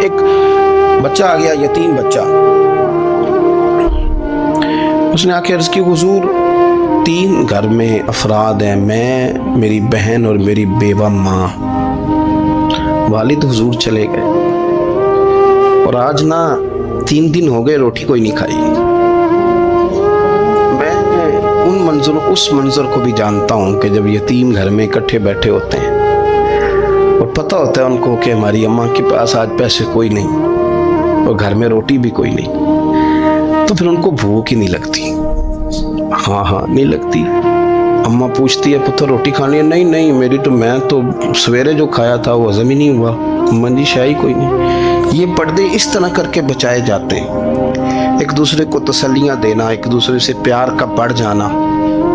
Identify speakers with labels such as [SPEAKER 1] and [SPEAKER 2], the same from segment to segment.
[SPEAKER 1] ایک بچہ آ گیا، یتیم بچہ، اس نے آ کے عرض کی حضور 3 گھر میں افراد ہیں، میں، میری بہن اور میری بیوہ ماں، والد حضور چلے گئے اور آج نا 3 دن ہو گئے روٹی کوئی نہیں کھائی۔ میں اس منظر کو بھی جانتا ہوں کہ جب یتیم گھر میں اکٹھے بیٹھے ہوتے ہیں اور پتہ ہوتا ہے ان کو کہ ہماری اماں کے پاس آج پیسے کوئی نہیں اور گھر میں روٹی بھی کوئی نہیں، تو پھر ان کو بھوک ہی نہیں لگتی۔ ہاں نہیں لگتی۔ اماں پوچھتی ہے پتر روٹی کھانی ہے؟ نہیں میری تو، میں تو سویرے جو کھایا تھا وہ ہضم ہی نہیں ہوا، اماں جی شاہی کوئی نہیں۔ یہ پردے اس طرح کر کے بچائے جاتے ہیں، ایک دوسرے کو تسلیاں دینا، ایک دوسرے سے پیار کا بڑھ جانا،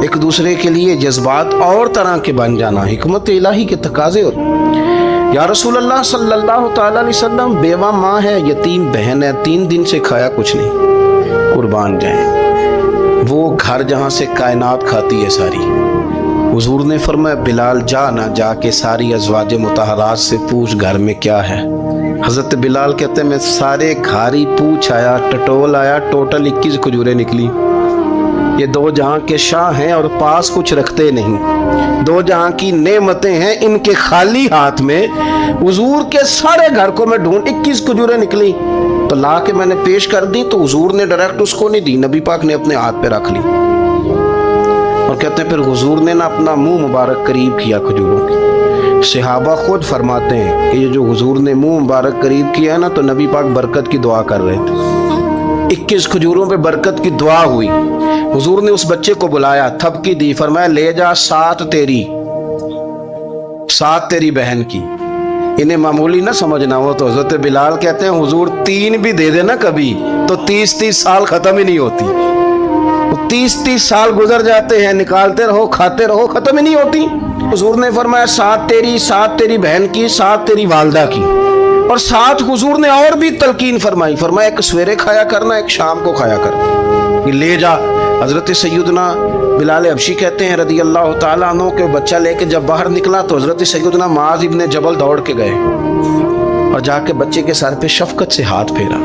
[SPEAKER 1] ایک دوسرے کے لیے جذبات اور طرح کے بن جانا، حکمت الہی کے تقاضے ہوتے ہیں۔ یا رسول اللہ صلی اللہ تعالی علیہ وسلم، بیوہ ماں ہے، یتیم بہن ہے، 3 دن سے کھایا کچھ نہیں، قربان جائیں۔ وہ گھر جہاں سے کائنات کھاتی ہے ساری، حضور نے فرمایا بلال جا کے ساری ازواج مطہرات سے پوچھ گھر میں کیا ہے۔ حضرت بلال کہتے ہیں میں سارے گھاری پوچھ آیا، ٹٹول آیا، ٹوٹل 21 کھجوریں نکلی۔ یہ 2 جہاں کے شاہ ہیں اور پاس کچھ رکھتے نہیں، 2 جہاں کی نعمتیں ہیں، ان کے خالی ہاتھ میں حضور کے سارے گھر کو میں ڈھونڈ 21 کھجوریں نکلی تو لا کے میں نے پیش کر دی، تو حضور نے ڈائریکٹ اس کو نہیں دی، نبی پاک نے اپنے ہاتھ پہ رکھ لی اور کہتے ہیں پھر حضور نے نا اپنا منہ مبارک قریب کیا کھجوروں کی۔ صحابہ خود فرماتے ہیں کہ یہ جو حضور نے منہ مبارک قریب کیا ہے نا، تو نبی پاک برکت کی دعا کر رہے تھے، 21 کھجوروں پہ برکت کی دعا ہوئی۔ حضور نے اس بچے کو بلایا، تھپکی دی، فرمایا لے جا 7 تیری بہن کی۔ انہیں معمولی نہ سمجھنا ہو تو حضرت بلال کہتے ہیں حضور 3 بھی دے دینا کبھی تو 30 سال ختم ہی نہیں ہوتی، 30 سال گزر جاتے ہیں، نکالتے رہو کھاتے رہو، ختم ہی نہیں ہوتی۔ حضور نے فرمایا 7 تیری بہن کی، 7 تیری والدہ کی، اور 7 حضور نے اور بھی تلقین فرمائی، فرمایا ایک سویرے کھایا کرنا، ایک شام کو کھایا کرنا، لے جا۔ حضرت سیدنا بلال حبشی کہتے ہیں رضی اللہ تعالیٰ عنہ کہ بچہ لے کے جب باہر نکلا تو حضرت سیدنا معاذ ابن جبل دوڑ کے گئے اور جا کے بچے کے سر پہ شفقت سے ہاتھ پھیرا،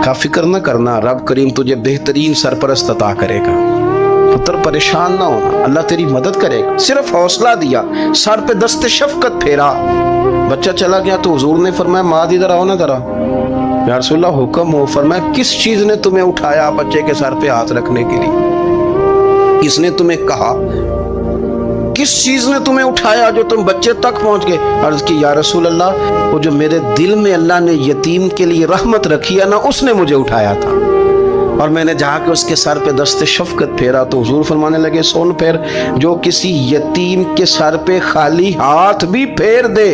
[SPEAKER 1] کہا فکر نہ کرنا، رب کریم تجھے بہترین سرپرست عطا کرے گا، پتر پریشان نہ ہونا، اللہ تیری مدد کرے گا، صرف حوصلہ دیا، سر پہ دست شفقت پھیرا، بچہ چلا گیا۔ تو حضور نے فرمایا معاذ ادھر آؤ نا ذرا، یا رسول اللہ حکم ہو۔ فرمایا کس چیز نے تمہیں اٹھایا بچے کے سر پہ ہاتھ رکھنے کے لیے؟ کس نے تمہیں کہا؟ کس چیز نے تمہیں اٹھایا جو تم بچے تک پہنچ گئے؟ عرض کی یا رسول اللہ وہ جو میرے دل میں اللہ نے یتیم کے لیے رحمت رکھی ہے نا، اس نے مجھے اٹھایا تھا، اور میں نے جا کے اس کے سر پہ دست شفقت پھیرا۔ تو حضور فرمانے لگے سن پھر، جو کسی یتیم کے سر پہ خالی ہاتھ بھی پھیر دے،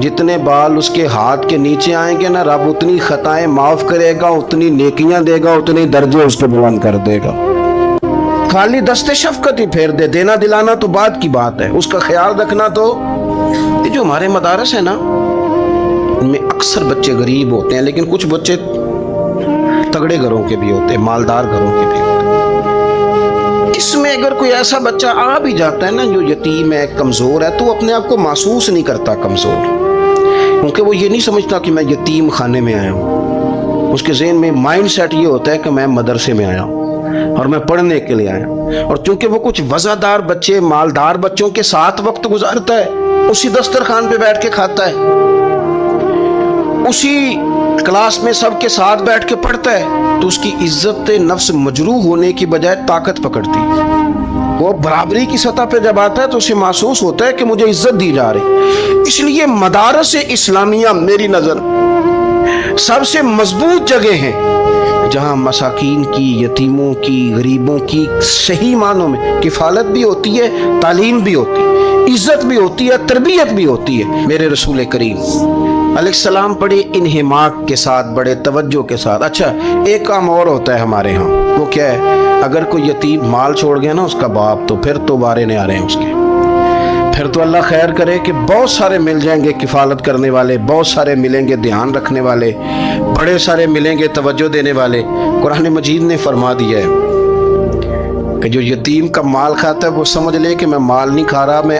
[SPEAKER 1] جتنے بال اس کے ہاتھ کے نیچے آئیں گے نا، رب اتنی خطائیں معاف کرے گا، اتنی نیکیاں دے گا، اتنی درجے اس کو بلند کر دے گا۔ خالی دست شفقت ہی پھیر دے، دینا دلانا تو بعد کی بات ہے، اس کا خیال رکھنا تو۔ یہ جو ہمارے مدارس ہیں نا، ان میں اکثر بچے غریب ہوتے ہیں، لیکن کچھ بچے تگڑے گھروں کے بھی ہوتے ہیں، مالدار گھروں کے بھی ہوتے ہیں۔ اس میں اگر کوئی ایسا بچہ آ بھی جاتا ہے نا جو یتیم ہے، کمزور ہے، تو وہ اپنے آپ کو محسوس نہیں کرتا کمزور، کیونکہ وہ یہ نہیں سمجھتا کہ میں یتیم خانے میں آیا ہوں۔ اس کے ذہن میں مائنڈ سیٹ یہ ہوتا ہے کہ میں مدرسے میں آیا ہوں اور میں پڑھنے کے لیے آیا ہوں، اور چونکہ وہ کچھ وزادار بچے، مالدار بچوں کے ساتھ وقت گزارتا ہے، اسی دسترخوان پہ بیٹھ کے کھاتا ہے، اسی کلاس میں سب کے ساتھ بیٹھ کے پڑھتا ہے، تو اس کی عزت نفس مجروح ہونے کی بجائے طاقت پکڑتی ہے۔ وہ برابری کی سطح پہ جب آتا ہے تو اسے محسوس ہوتا ہے کہ مجھے عزت دی جا رہی۔ اس لیے مدارس اسلامیہ میری نظر سب سے مضبوط جگہ ہیں جہاں مساکین کی، یتیموں کی، غریبوں کی صحیح معنوں میں کفالت بھی ہوتی ہے، تعلیم بھی ہوتی ہے، عزت بھی ہوتی ہے، تربیت بھی ہوتی ہے۔ میرے رسول کریم علیہ السلام بڑے انہماک کے ساتھ، بڑے توجہ کے ساتھ۔ اچھا ایک کام اور ہوتا ہے ہمارے ہاں، وہ کیا ہے؟ اگر کوئی یتیم مال چھوڑ گیا نا اس کا باپ، تو پھر تو بارے نہیں آ رہے ہیں اس کے، پھر تو اللہ خیر کرے کہ بہت سارے مل جائیں گے کفالت کرنے والے، بہت سارے ملیں گے دھیان رکھنے والے، بڑے سارے ملیں گے توجہ دینے والے۔ قرآن مجید نے فرما دیا ہے کہ جو یتیم کا مال کھاتا ہے وہ سمجھ لے کہ میں مال نہیں کھا رہا، میں